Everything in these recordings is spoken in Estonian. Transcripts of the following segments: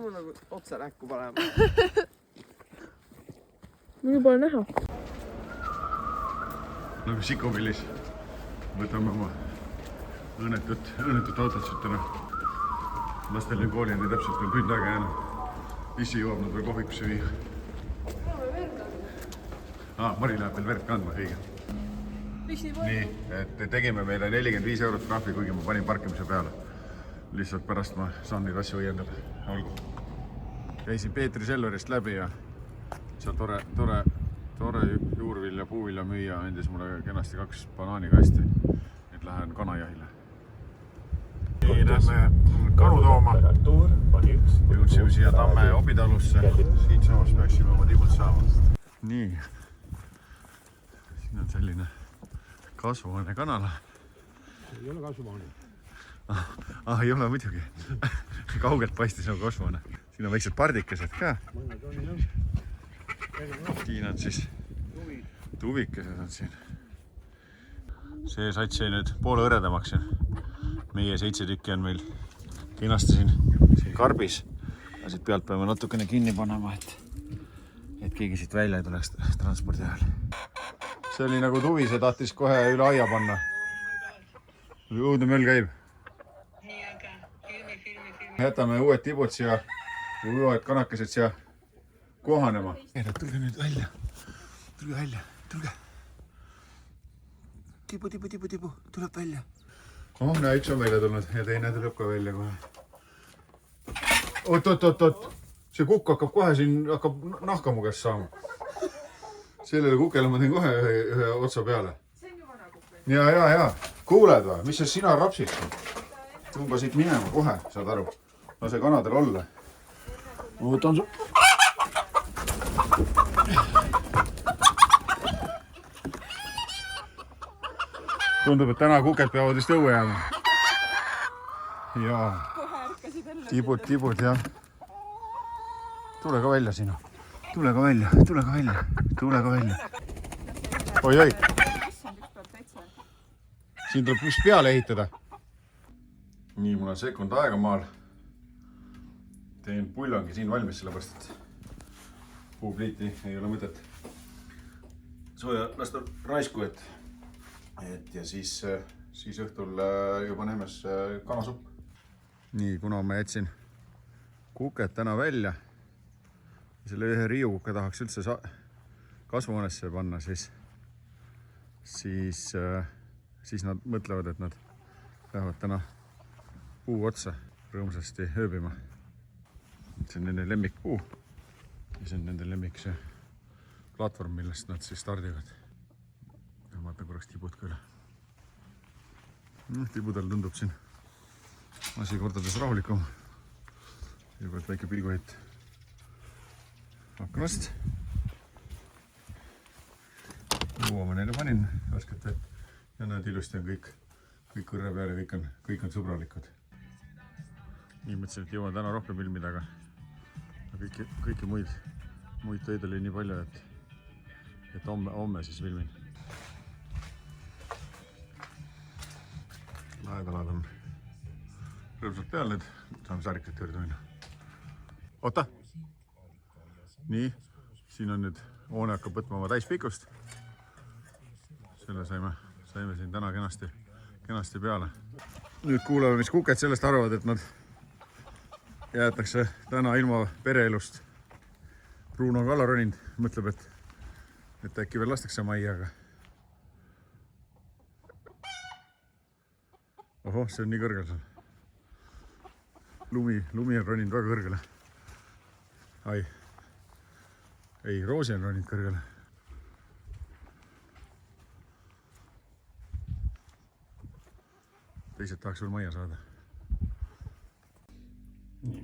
ma nagu otse näkku panema. Minu pole näha. Nagu Sikopillis. Võtame oma õnnetut autot täna. Lastel on kooli enda täpselt veel tund aega jäänud. Issi jõuab nad veel kohvikusse viia. Mari läheb veel verd kandma, õige. Nii, et tegime meile 45 € trahvi, kuigi ma panin parkimise peale. Lihtsalt pärast ma saan neid asju õiendada. Olgu. Käisin Peetri Selverist läbi ja seal tore juurvilja, puuvilja müüja andis mulle kenasti 2 banaanikasti. Nüüd lähen kanajahile. Nii, lähme kanu tooma. Jõudsime siia Tamme Obitalusse. Siit samas peaksime oma tibud saama. Nii. Siin on selline kasvuhoone kanala. Ei ole kasvuhoone. Ei ole muidugi. Kaugelt paistis nagu kasvuhoone. Siin on väiksed pardikesed ka. Siin on siis tuvikesed on siin. See sats jäi nüüd poole hõredamaks. Meie 7 tükki on meil kenasti siin karbis. Ja siit pealt peame natukene kinni panema, et keegi siit välja ei tuleks transpordi ajal. See oli nagu tuvi, see tahtis kohe üle aia panna. Õudne möll käib. Jätame uued tibud siia, uued kanakesed siia kohanema. Tulge nüüd välja. Tulge. Tibu, tuleb välja. Näe, üks on välja tulnud ja teine tuleb ka välja kohe. Oot. See kukk hakkab kohe siin, hakkab nahka mu käest saama. Sellele kukele ma teen kohe ühe otsa peale. See on ju vana kukk. Ja. Kuuled või? Mis see sina rapsid? Tõmba siit minema kohe, saad aru. Lase kanadel olla. Võtan su... Tundub, et täna kuked peavad vist õue jääma. Jaa. Tibud, jah. Tule ka välja sinu. Tule ka välja. Oi. Siin tuleb just peale ehitada. Nii, mul on sekund aega maal. Teen puljongi siin valmis, sellepärast, et puupliiti ei ole mõtet sooja lasta raisku, ja siis õhtul juba näemes kanasupp. Nii, kuna ma jätsin kuked täna välja, selle ühe riiukukke tahaks üldse kasvuhoonesse panna, siis nad mõtlevad, et nad lähevad täna puu otsa rõõmsasti ööbima. See on nende lemmikpuu ja see on nende lemmik see platvorm, millest nad siis stardivad. Ja vaatan korraks tibud ka üle. Tibudel tundub siin asi kordades rahulikum. Juba et väike pilguheit aknast. Uua ma neile panin värsket vett ja nad ilusti on kõik kõrre peal ja kõik on sõbralikud. Nii mõtlesin, et jõuan täna rohkem filmida, aga kõiki muid töid oli nii palju, et homme siis filmin. Laedalad on rõõmsalt peal nüüd, saame saarikat juurde minna. Oota! Nii, siin on nüüd hoone hakkab võtma oma täispikkust. Selle saime siin täna kenasti peale. Nüüd kuulame, mis kuked sellest arvavad, et nad jäetakse täna ilma pereelust. Bruno on ka alla roninud, mõtleb, et äkki veel lastakse majja, aga... Ohoh, see on nii kõrgel seal. Lumi on roninud väga kõrgele. Ei, Roosi on roninud kõrgele. Teised tahaks veel majja saada. Nii.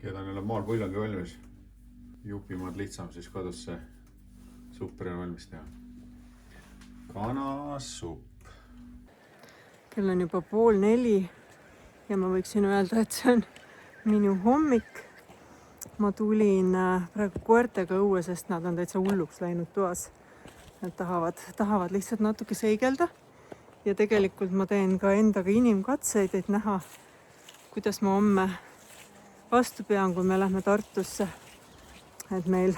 Keedan jälle maal puljongi valmis. Jupimaad lihtsam siis kodus see suppere valmis teha. Kanasupp. Kell on juba 3:30 ja ma võiksin öelda, et see on minu hommik. Ma tulin praegu koertega õue, sest nad on täitsa hulluks läinud toas. Nad tahavad lihtsalt natuke seigelda. Ja tegelikult ma teen ka endaga inimkatseid, et näha, kuidas ma homme vastu pean, kui me lähme Tartusse. Et meil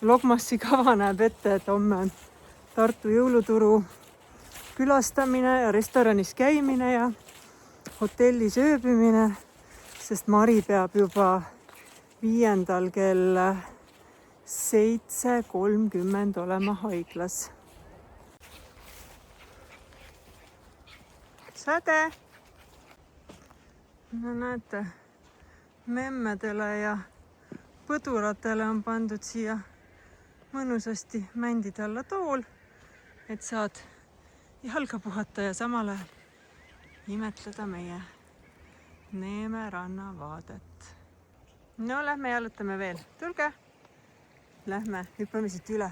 Logmassi kava näeb ette, et homme on Tartu jõuluturu külastamine ja restoranis käimine ja hotellis ööbimine, sest Mari peab juba 5. kell 7:30 olema haiglas. Säde! No näete, memmedele ja põduratele on pandud siia mõnusasti mändide alla tool, et saad jalga puhata ja samal ajal imetleda meie Neeme ranna vaadet. No lähme jalutame veel, tulge! Lähme, hüppame siit üle.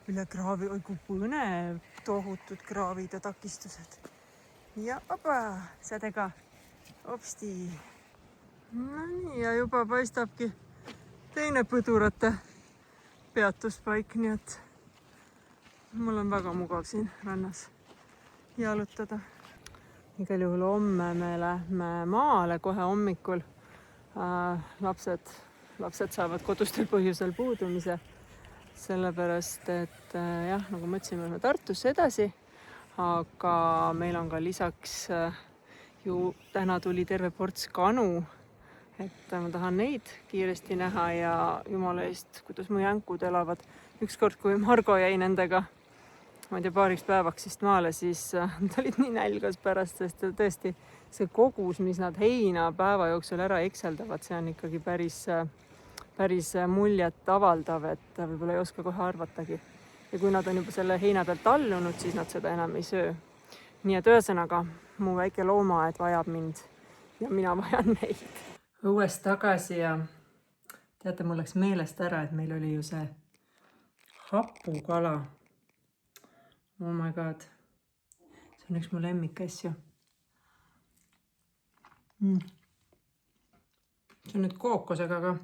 Üle kraavi, oi kui põnev, tohutud kraavid ja takistused. Ja opa, Säde ka. Hopsti. No nii, ja juba paistabki teine põdurate peatuspaik, nii et mul on väga mugav siin rannas jalutada. Igal juhul homme me lähme maale kohe hommikul. Lapsed saavad kodustel põhjusel puudumise, sellepärast et jah, nagu mõtlesime, me Tartusse edasi, aga meil on ka lisaks ju täna tuli terve ports kanu, et ma tahan neid kiiresti näha ja jumala eest, kuidas mu jänkud elavad. Ükskord, kui Margo jäi nendega, ma ei tea, paariks päevaks vist maale, siis nad olid nii nälgas pärast, sest tõesti see kogus, mis nad heina päeva jooksul ära ekseldavad, see on ikkagi päris muljet avaldav, et võib-olla ei oska kohe arvatagi. Ja kui nad on juba selle heina pealt tallunud, siis nad seda enam ei söö. Nii et ühesõnaga, mu väike loomaaed vajab mind ja mina vajan neid. Õuest tagasi ja teate, mul läks meelest ära, et meil oli ju see hapukala. Oh my god. See on üks mu lemmikasju. See on nüüd kookosega, aga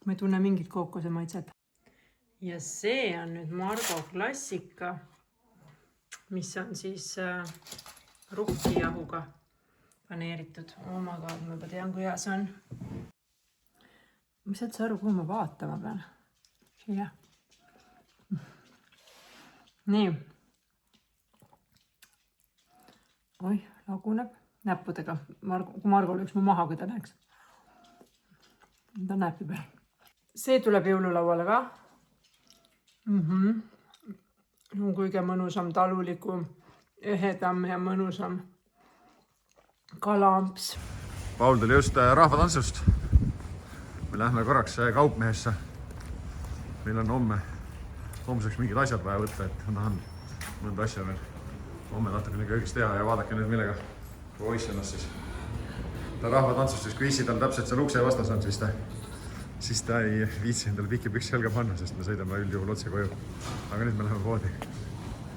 ma ei tunne mingit kookose maitset. Ja see on nüüd Margo klassika, mis on siis ruhkijahuga paneeritud. Oh my god, ma juba tean, kui hea see on. Mis saad sa aru, kuhu ma vaatama pean? Siia. Nii. Oi, laguneb näppudega. Kui Margo lööks mu maha, kui ta näeks. Ta näeb juba. See tuleb jõululauale ka. On kõige mõnusam, talulikum, ehedam ja mõnusam kalamps. Paul tuli just rahvatantsust. Me lähme korraks kaupmehesse. Meil on homseks mingid asjad vaja võtta, et ma tahan mõnda asja veel homme natukene köögis teha ja vaadake nüüd millega poiss ennast siis. Ta rahvatantsust, kui issi tal täpselt seal ukse vastas on, siis ta ei viitsi endale pikki püksi selga panna, sest me sõidame üldjuhul otse koju. Aga nüüd me läheme poodi.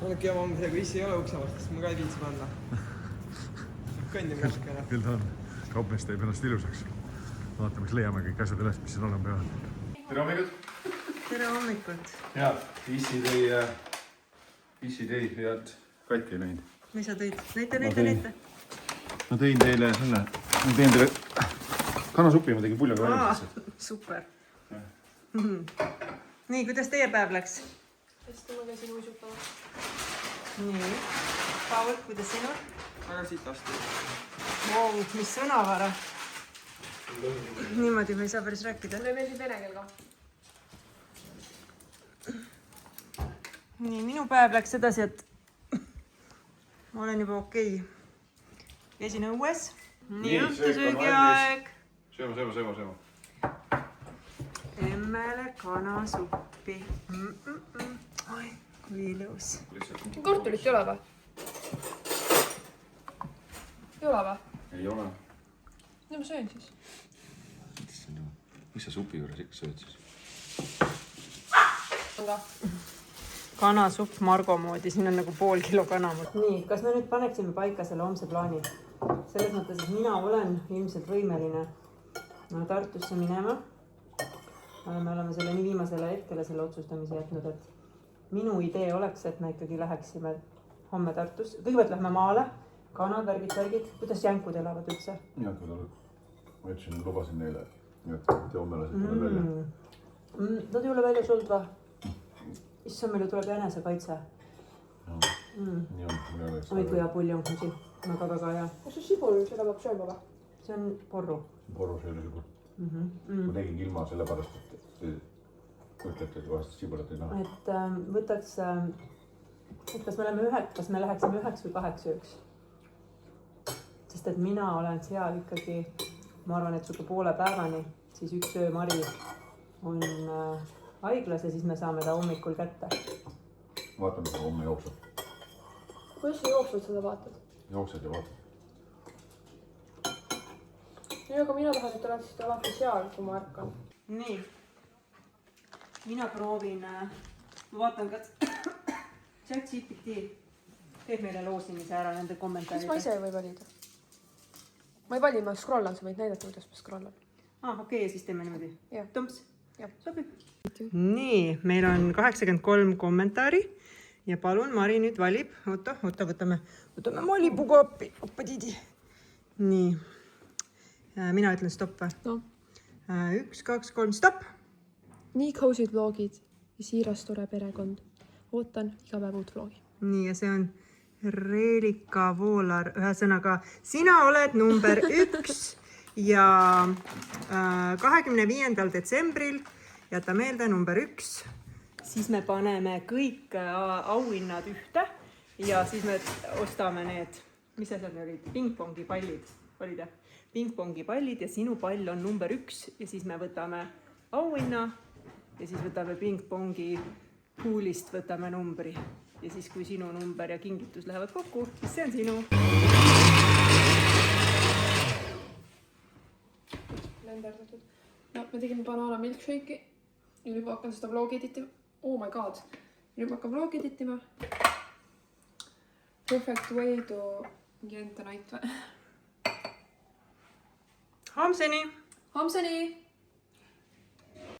Olegi oma see, kui issi ei ole ukse vastas, ma ka ei viitsi panna. Kõndim natukene. Küll ta on. Kaupmees teeb ennast ilusaks. Vaatame, mis leiame kõik asjad üles, mis siin olema peavad. Tere hommikut! Tere hommikut! Head, issi tõi head katti ei läinud. Mis sa tõid? Näite. Ma tõin teile selle, ma teen teile kanasupi, ma tegin puljaga välja. Super. Nii, kuidas teie päev läks? Hästi, ma käisin uisutamas. Nii. Paul, kuidas sinu? Väga sitasti. Wow, mis sõnavara. Niimoodi me ei saa päris rääkida. Mulle meeldib vene keel ka. Nii, minu päev läks edasi, et ma olen juba okei. Käisin õues. Nii, õhtusöögi aeg. Sööma. Emmele kanasuppi. Oi, kui ilus. Kartulit ei ole või? Ei ole või? Ei ole. No ma söön siis. Mis sa supi juures ikka sööd siis? Kanasupp Margo moodi, siin on nagu pool kilo kana. Nii, kas me nüüd paneksime paika selle homse plaani? Selles mõttes, et mina olen ilmselt võimeline Tartusse minema. Me oleme selle nii viimasele hetkele selle otsustamise jätnud, et minu idee oleks, et me ikkagi läheksime homme Tartusse. Kõigepealt lähme maale, kanad, värgid. Kuidas jänkud elavad üldse? Jänkud elavad. ma ütlesin, lubasin neile, et joomelased tuleb välja. Nad ei ole välja sulnud või? Issand, meile tuleb jänesekaitse. Nii on, minu oleks. Oi, kui hea puljon on siin. Väga hea. Kas see sibul seda peab sööma või? See on porru. Porru sööle sibul. Ma tegin ilma sellepärast, et te ütlete, et vahest sibulat ei näha. Et võtaks, et kas me läheksime 9 või 8 ööks. Sest et mina olen seal ikkagi, ma arvan, et suke poole päevani, siis 1 öö Mari on haiglas ja siis me saame ta hommikul kätte. Vaatame, kui homme jookseb. Kuidas sa jooksvalt seda vaatad? Jooksed ja vaatad. Nii, aga mina tahan, et oleksite alati seal, kui ma ärkan. Nii. Mina proovin, ma vaatan, kas ChatGPT teeb meile loosimise ära nende kommentaaride. Mis ma ise ei või valida? Ma ei vali, ma scrollan, sa võid näidata, kuidas ma scrollan. Okei, ja siis teeme niimoodi. Jah. Tumps. Jah. Sobib. Nii, meil on 83 kommentaari ja palun, Mari nüüd valib. Oota, võtame Malibuga appi. Oppadidi. Nii. Mina ütlen stopp või? No. 1, 2, 3, stopp! Nii cozy'd vlogid ja siiras tore perekond. Ootan iga päev uut vlogi. Nii, ja see on Reelika Voolar. Ühesõnaga, sina oled number 1 ja 25. detsembril, jäta meelde, number 1. Siis me paneme kõik auhinnad ühte ja siis me ostame need, mis asjad ne olid? Pingpongi pallid olid jah? Pingpongi pallid ja sinu pall on number 1 ja siis me võtame auhinna ja siis võtame pingpongi poolist võtame numbri ja siis kui sinu number ja kingitus lähevad kokku, siis see on sinu. Lenderdatud. No, me tegime banaana milkshake'i ja nüüd ma hakkan seda vlogi editima. Oh my god. Nüüd ma hakkan vlogi editima. Perfect way to get the night või? Homseni! Homseni!